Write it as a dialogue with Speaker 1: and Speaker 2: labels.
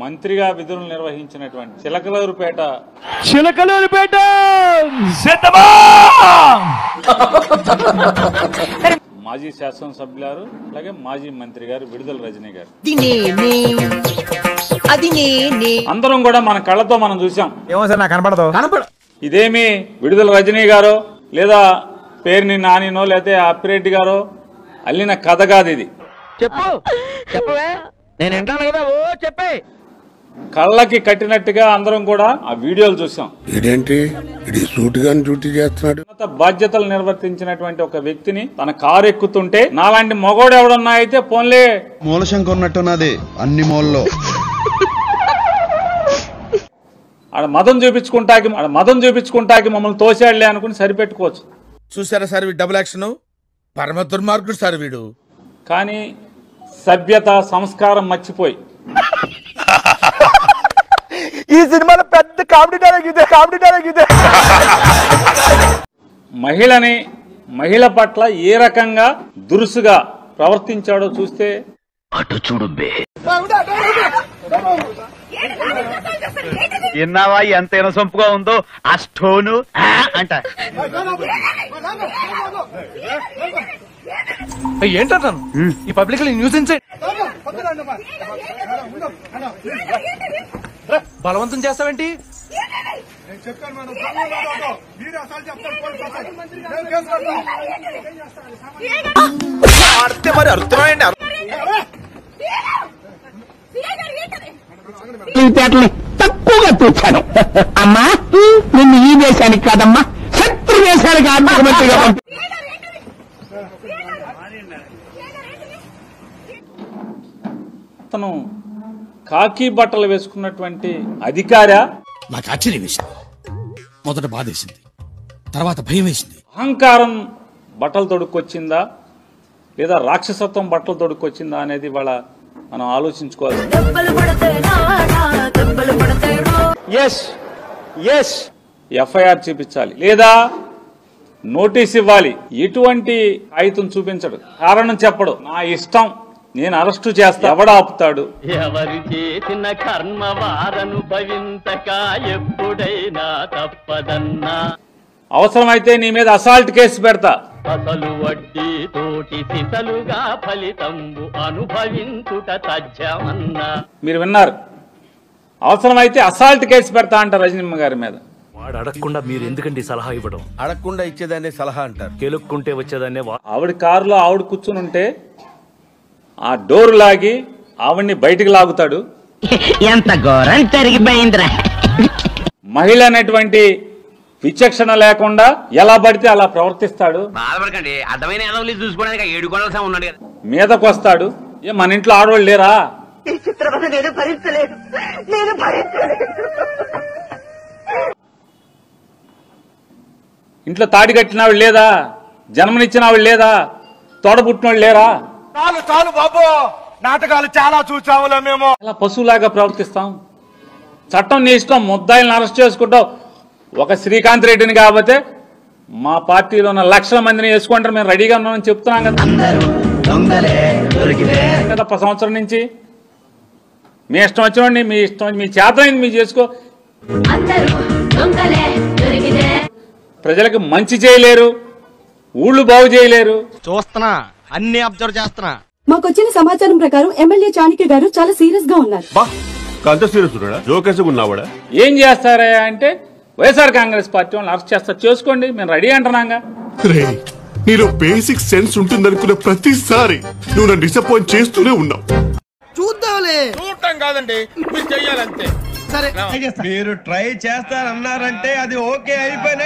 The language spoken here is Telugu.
Speaker 1: మంత్రిగా విధులు నిర్వహించినటువంటి చిలకలూరుపేట మాజీ శాసనసభ్యులు అలాగే మాజీ మంత్రి గారు విడుదల రజనీ గారు అందరం కూడా మన కళ్ళతో మనం చూసాం.
Speaker 2: ఏమో సార్ నాకు కనపడదు.
Speaker 1: ఇదేమి విడుదల రజనీ గారో లేదా పేరుని నానినో లేకపోతే అప్పిరెడ్డి గారో అల్లిన కథ కాదు. ఇది కళ్ళకి కట్టినట్టుగా అందరం కూడా ఆ వీడియోలు చూసాం. బాధ్యతలు నిర్వర్తించినటువంటి ఒక వ్యక్తిని తన కారు ఎక్కుతుంటే నాలాంటి మగోడు ఎవడన్నా అయితే పోన్లే
Speaker 3: మూలశంకర్ ఉన్నట్టున్నది అన్ని మూలలో
Speaker 1: ఆడ మదం చూపించుకుంటాకి మమ్మల్ని తోసాడులే అనుకుని సరిపెట్టుకోవచ్చు.
Speaker 4: చూసారా సార్ డబుల్ యాక్షన్ పరమ దుర్మార్గుడు సార్ వీడు.
Speaker 1: కానీ సభ్యత సంస్కారం మర్చిపోయి
Speaker 2: ఈ సినిమాలో పెద్ద కామెడీ డైలాగ్ ఇదే.
Speaker 1: మహిళ పట్ల ఏ రకంగా దురుసుగా ప్రవర్తించాడో చూస్తే
Speaker 5: అటు చూడు బే. విన్నావా ఎంత ఇనసొంపుగా ఉందో ఆ స్టోను అంట.
Speaker 2: ఏంటంటాను ఈ పబ్లిక్ న్యూస్ బలవంతం చేస్తావేంటి? మరి అర్థమైంది.
Speaker 6: తక్కువగా చూశాను అమ్మా. నిన్ను ఈ దేశానికి కాదమ్మా శత్రు దేశానికి ఆర్థిక మంత్రిగా
Speaker 1: అతను కాకి బట్టలు వేసుకున్నటువంటి అధికారా?
Speaker 4: నాకు ఆశ్చర్యం వేసింది. మొదట బాధేసింది, తర్వాత భయం వేసింది.
Speaker 1: అహంకారం బట్టలు తొడుక్కొచ్చిందా లేదా రాక్షసత్వం బట్టలు తొడుక్కొచ్చిందా అనేది వాళ్ళ మనం ఆలోచించుకోవాలి. ఎఫ్ఐఆర్ చూపించాలి లేదా నోటీస్ ఇవ్వాలి. ఎటువంటి కాగితం చూపించడు, కారణం చెప్పడు. నా ఇష్టం, నేను అరెస్టు చేస్తా, ఎవడ ఆపుతాడు?
Speaker 5: ఎవరు చేసిన కర్మ వారనుభవించక ఎప్పుడైనా తప్పదన్నా.
Speaker 1: అవసరమైతే నీ మీద అసాల్ట్ కేసు పెడతా.
Speaker 5: అసలు వడ్డీ తోటి సిసలుగా ఫలితంబు అనుభవించుట తథ్యమన్నా.
Speaker 1: మీరు విన్నారు, అవసరమైతే అసాల్ట్ కేసు పెడతా అంటారు రజనీమ్మ గారి మీద.
Speaker 7: వాడు అడగకుండా మీరు ఎందుకండి సలహా ఇవ్వడం?
Speaker 4: అడగకుండా ఇచ్చేదాన్ని సలహా అంటారు,
Speaker 7: కెలుక్కుంటే వచ్చేదాన్ని.
Speaker 1: ఆవిడ కారులో ఆవిడ కూర్చుని ఉంటే ఆ డోర్ లాగి ఆవిడ్ని బయటికి లాగుతాడు.
Speaker 6: ఎంత ఘోరం జరిగిపోయిందిరా.
Speaker 1: మహిళ అనేటువంటి విచక్షణ లేకుండా ఎలా పడితే అలా ప్రవర్తిస్తాడు.
Speaker 5: బాధపడకండి, అర్థమైన చూసుకోవడానికి 7 గొడవలు ఉన్నాడు కదా.
Speaker 1: మీదకొస్తాడు. ఏ మన ఇంట్లో ఆడవాళ్ళు లేరా? ఇంట్లో తాడి కట్టిన ఆవిడ లేదా? జన్మనిచ్చిన ఆవిడ లేదా? తోడబుట్టినోళ్ళు లేరా?
Speaker 2: చాలు బాబు, నాటకాలు చాలా చూసాములే మేము.
Speaker 1: అలా పశువులాగా ప్రవర్తిస్తాం. చట్టం నీ ఇష్టం, ముద్దాయిలను అరెస్ట్ చేసుకుంటావు. ఒక శ్రీకాంత్ రెడ్డిని కాకపోతే మా పార్టీలో ఉన్న లక్షల మందిని వేసుకుంటారు. మేము రెడీగా ఉన్నామని చెప్తున్నాం కదా. 10 సంవత్సరం నుంచి మీ ఇష్టం వచ్చినండి, మీ ఇష్టం, మీ చేతనైంది మీరు చేసుకో. ప్రజలకు మంచి చేయలేరు, ఊళ్ళు బాగు చేయలేరు.
Speaker 2: చూస్తున్నా, అన్ని అబ్జర్వ్ చేస్తున్నా.
Speaker 8: మాకొచ్చిన సమాచారం ప్రకారం ఎమ్మెల్యే చాణక్య గారు చాలా సీరియస్ గా ఉన్నారు.
Speaker 1: ఏం చేస్తారా అంటే వైఎస్ఆర్ కాంగ్రెస్ పార్టీ వాళ్ళని అరెస్ట్ చేస్తారు, చేసుకోండి, మేము రెడీ అంటున్నాగా.
Speaker 9: నీలో బేసిక్ సెన్స్ ఉంటుందనుకున్న ప్రతిసారి నువ్వు నన్ను డిసప్పాయింట్ చేస్తూనే ఉన్నావు.
Speaker 4: చూద్దాంలే, చూడటం కాదండి, మీరు చెయ్యాలంతే. సరే, మీరు ట్రై చేస్తారన్నారంటే అది ఓకే అయిపోయిన